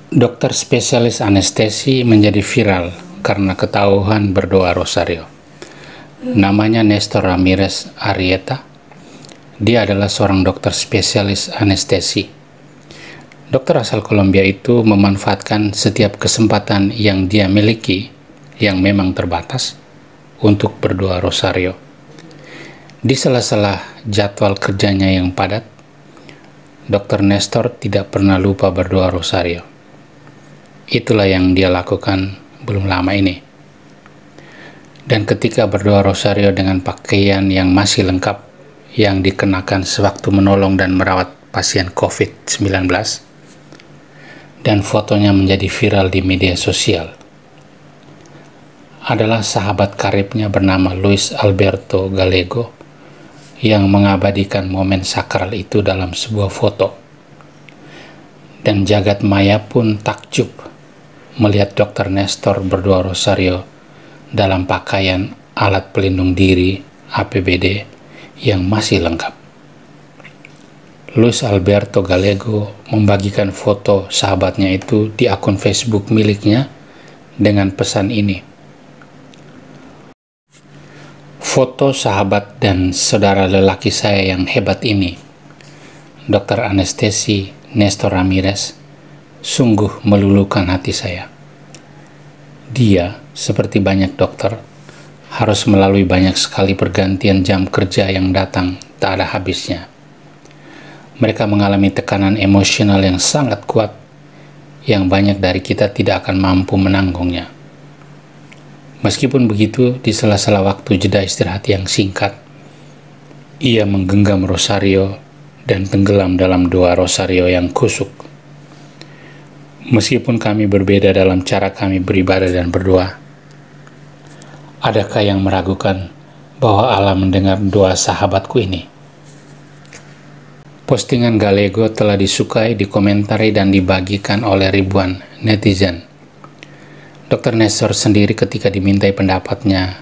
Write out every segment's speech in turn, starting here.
Dokter spesialis anestesi menjadi viral karena ketahuan berdoa rosario. Namanya Nestor Ramirez Arrieta. Dia adalah seorang dokter spesialis anestesi. Dokter asal Kolombia itu memanfaatkan setiap kesempatan yang dia miliki, yang memang terbatas, untuk berdoa rosario. Di sela-sela jadwal kerjanya yang padat, Dr. Nestor tidak pernah lupa berdoa rosario. Itulah yang dia lakukan belum lama ini. Dan ketika berdoa rosario dengan pakaian yang masih lengkap, yang dikenakan sewaktu menolong dan merawat pasien COVID-19, dan fotonya menjadi viral di media sosial, adalah sahabat karibnya bernama Luis Alberto Gallego yang mengabadikan momen sakral itu dalam sebuah foto. Dan jagat maya pun takjub melihat Dr. Nestor berdoa rosario dalam pakaian alat pelindung diri APBD yang masih lengkap. Luis Alberto Gallego membagikan foto sahabatnya itu di akun Facebook miliknya dengan pesan ini: "Foto sahabat dan saudara lelaki saya yang hebat ini, Dr. Anestesi Nestor Ramirez, sungguh meluluhkan hati saya. Dia, seperti banyak dokter, harus melalui banyak sekali pergantian jam kerja yang datang tak ada habisnya. Mereka mengalami tekanan emosional yang sangat kuat, yang banyak dari kita tidak akan mampu menanggungnya. Meskipun begitu, di sela-sela waktu jeda istirahat yang singkat, ia menggenggam rosario dan tenggelam dalam doa rosario yang kusuk. Meskipun kami berbeda dalam cara kami beribadah dan berdoa, adakah yang meragukan bahwa Allah mendengar doa sahabatku ini?" Postingan Gallego telah disukai, dikomentari, dan dibagikan oleh ribuan netizen. Dr. Nestor sendiri ketika dimintai pendapatnya,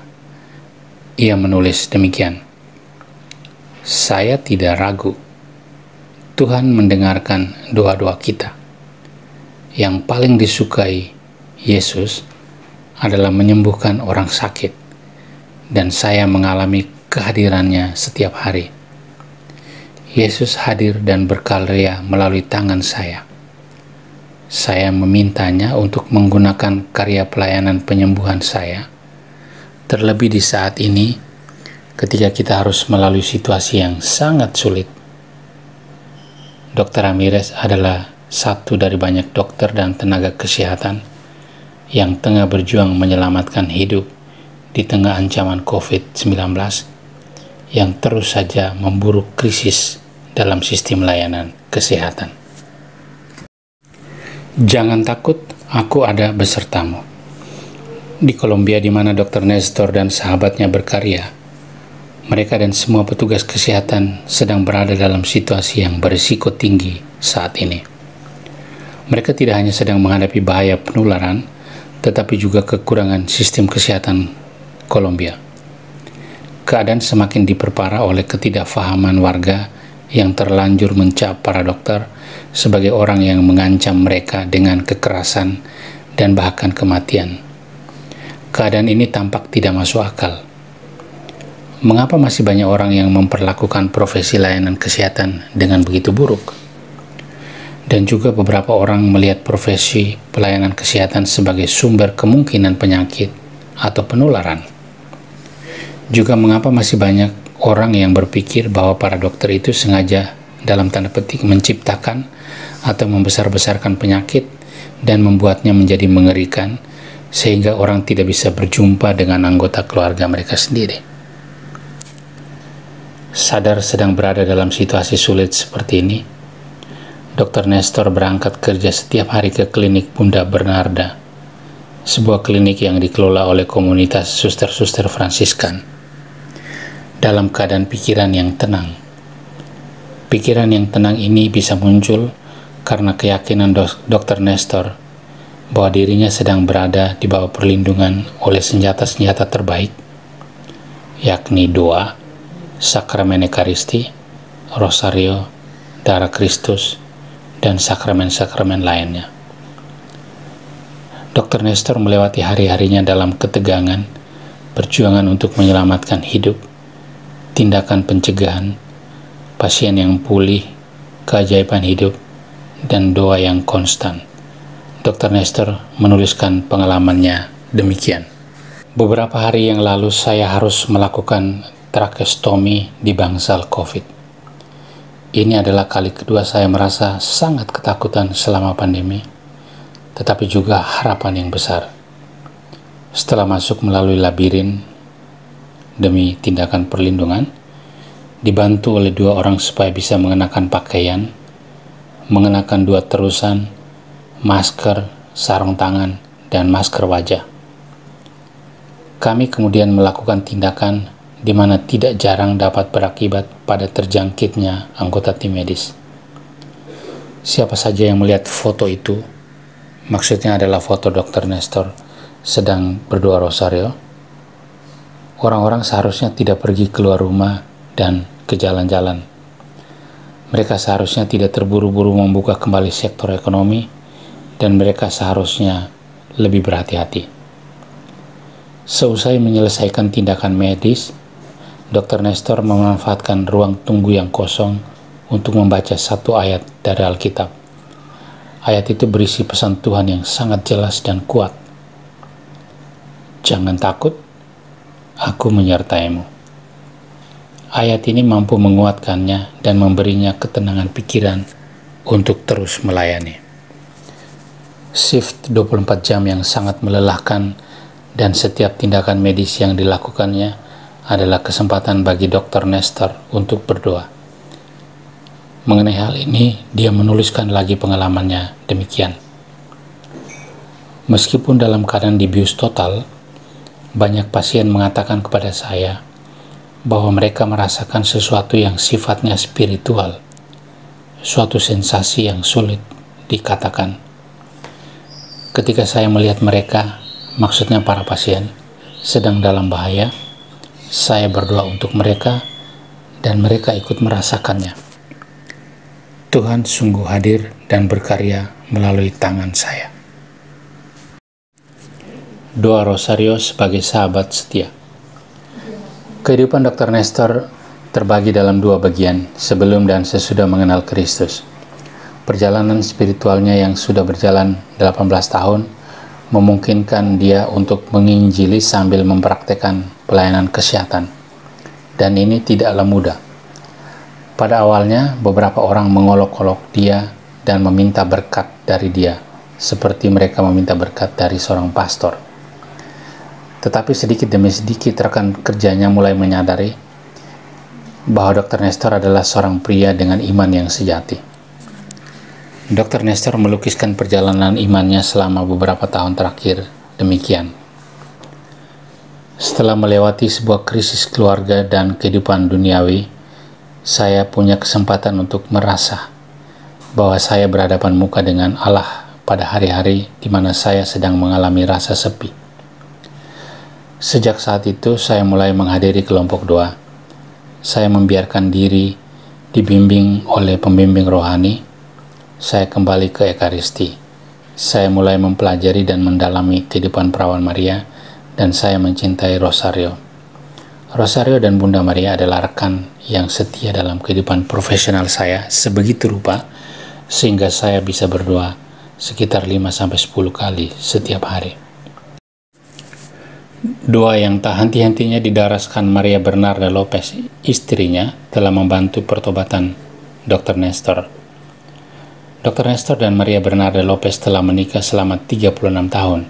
ia menulis demikian: "Saya tidak ragu. Tuhan mendengarkan doa-doa kita. Yang paling disukai Yesus adalah menyembuhkan orang sakit, dan saya mengalami kehadirannya setiap hari. Yesus hadir dan berkarya melalui tangan saya. Saya memintanya untuk menggunakan karya pelayanan penyembuhan saya, terlebih di saat ini ketika kita harus melalui situasi yang sangat sulit." Dr. Ramirez adalah satu dari banyak dokter dan tenaga kesehatan yang tengah berjuang menyelamatkan hidup di tengah ancaman COVID-19 yang terus saja memburuk krisis dalam sistem layanan kesehatan. Jangan takut, aku ada besertamu. Di Kolombia, di mana Dr. Nestor dan sahabatnya berkarya, mereka dan semua petugas kesehatan sedang berada dalam situasi yang berisiko tinggi saat ini. Mereka tidak hanya sedang menghadapi bahaya penularan, tetapi juga kekurangan sistem kesehatan Kolombia. Keadaan semakin diperparah oleh ketidakfahaman warga yang terlanjur mencap para dokter sebagai orang yang mengancam mereka dengan kekerasan dan bahkan kematian. Keadaan ini tampak tidak masuk akal. Mengapa masih banyak orang yang memperlakukan profesi layanan kesehatan dengan begitu buruk? Dan juga beberapa orang melihat profesi pelayanan kesehatan sebagai sumber kemungkinan penyakit atau penularan. Juga mengapa masih banyak orang yang berpikir bahwa para dokter itu sengaja dalam tanda petik menciptakan atau membesar-besarkan penyakit dan membuatnya menjadi mengerikan sehingga orang tidak bisa berjumpa dengan anggota keluarga mereka sendiri. Sadar sedang berada dalam situasi sulit seperti ini, Dr. Nestor berangkat kerja setiap hari ke klinik Bunda Bernarda, sebuah klinik yang dikelola oleh komunitas suster-suster Fransiskan, dalam keadaan pikiran yang tenang. Pikiran yang tenang ini bisa muncul karena keyakinan Dr. Nestor bahwa dirinya sedang berada di bawah perlindungan oleh senjata-senjata terbaik, yakni doa, sakramen Ekaristi, rosario, darah Kristus, dan sakramen-sakramen lainnya. Dr. Nestor melewati hari-harinya dalam ketegangan, perjuangan untuk menyelamatkan hidup, tindakan pencegahan, pasien yang pulih, keajaiban hidup, dan doa yang konstan. Dr. Nestor menuliskan pengalamannya demikian. Beberapa hari yang lalu saya harus melakukan tracheostomi di bangsal COVID. Ini adalah kali kedua saya merasa sangat ketakutan selama pandemi, tetapi juga harapan yang besar. Setelah masuk melalui labirin demi tindakan perlindungan, dibantu oleh 2 orang supaya bisa mengenakan pakaian, mengenakan 2 terusan, masker, sarung tangan, dan masker wajah. Kami kemudian melakukan tindakan di mana tidak jarang dapat berakibat pada terjangkitnya anggota tim medis. Siapa saja yang melihat foto itu, maksudnya adalah foto Dr. Nestor sedang berdoa rosario, orang-orang seharusnya tidak pergi keluar rumah dan ke jalan-jalan. Mereka seharusnya tidak terburu-buru membuka kembali sektor ekonomi, dan mereka seharusnya lebih berhati-hati. Seusai menyelesaikan tindakan medis, Dr. Nestor memanfaatkan ruang tunggu yang kosong untuk membaca 1 ayat dari Alkitab. Ayat itu berisi pesan Tuhan yang sangat jelas dan kuat. Jangan takut, aku menyertaimu. Ayat ini mampu menguatkannya dan memberinya ketenangan pikiran untuk terus melayani. Shift 24 jam yang sangat melelahkan dan setiap tindakan medis yang dilakukannya adalah kesempatan bagi Dr. Nestor untuk berdoa. Mengenai hal ini, dia menuliskan lagi pengalamannya demikian. Meskipun dalam keadaan dibius total, banyak pasien mengatakan kepada saya bahwa mereka merasakan sesuatu yang sifatnya spiritual, suatu sensasi yang sulit dikatakan. Ketika saya melihat mereka, maksudnya para pasien, sedang dalam bahaya, saya berdoa untuk mereka dan mereka ikut merasakannya. Tuhan sungguh hadir dan berkarya melalui tangan saya. Doa rosario sebagai sahabat setia. Kehidupan Dr. Nestor terbagi dalam 2 bagian, sebelum dan sesudah mengenal Kristus. Perjalanan spiritualnya yang sudah berjalan 18 tahun memungkinkan dia untuk menginjili sambil mempraktekkan pelayanan kesehatan. Dan ini tidaklah mudah. Pada awalnya, beberapa orang mengolok-olok dia dan meminta berkat dari dia, seperti mereka meminta berkat dari seorang pastor. Tetapi sedikit demi sedikit rekan kerjanya mulai menyadari bahwa Dr. Nestor adalah seorang pria dengan iman yang sejati. Dr. Nestor melukiskan perjalanan imannya selama beberapa tahun terakhir demikian. Setelah melewati sebuah krisis keluarga dan kehidupan duniawi, saya punya kesempatan untuk merasa bahwa saya berhadapan muka dengan Allah pada hari-hari di mana saya sedang mengalami rasa sepi. Sejak saat itu, saya mulai menghadiri kelompok doa. Saya membiarkan diri dibimbing oleh pembimbing rohani. Saya kembali ke Ekaristi. Saya mulai mempelajari dan mendalami kehidupan Perawan Maria, dan saya mencintai Rosario. Rosario dan Bunda Maria adalah rekan yang setia dalam kehidupan profesional saya sebegitu rupa, sehingga saya bisa berdoa sekitar 5-10 kali setiap hari. Doa yang tak henti-hentinya didaraskan Maria Bernarda Lopez, istrinya, telah membantu pertobatan Dr. Nestor. Dr. Nestor dan Maria Bernarda Lopez telah menikah selama 36 tahun,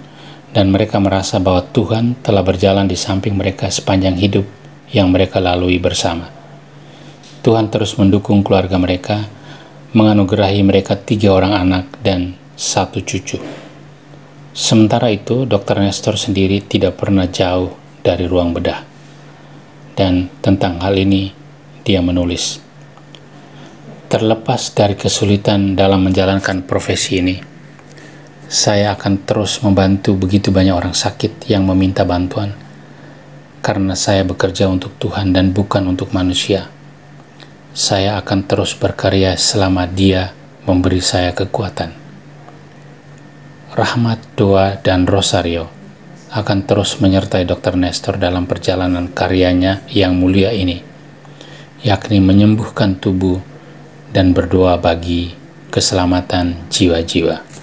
dan mereka merasa bahwa Tuhan telah berjalan di samping mereka sepanjang hidup yang mereka lalui bersama. Tuhan terus mendukung keluarga mereka, menganugerahi mereka 3 orang anak dan 1 cucu. Sementara itu, Dr. Nestor sendiri tidak pernah jauh dari ruang bedah. Dan tentang hal ini, dia menulis, "Terlepas dari kesulitan dalam menjalankan profesi ini, saya akan terus membantu begitu banyak orang sakit yang meminta bantuan, karena saya bekerja untuk Tuhan dan bukan untuk manusia. Saya akan terus berkarya selama Dia memberi saya kekuatan." rahmat, doa, dan rosario akan terus menyertai Dr. Nestor dalam perjalanan karyanya yang mulia ini, yakni menyembuhkan tubuh dan berdoa bagi keselamatan jiwa-jiwa.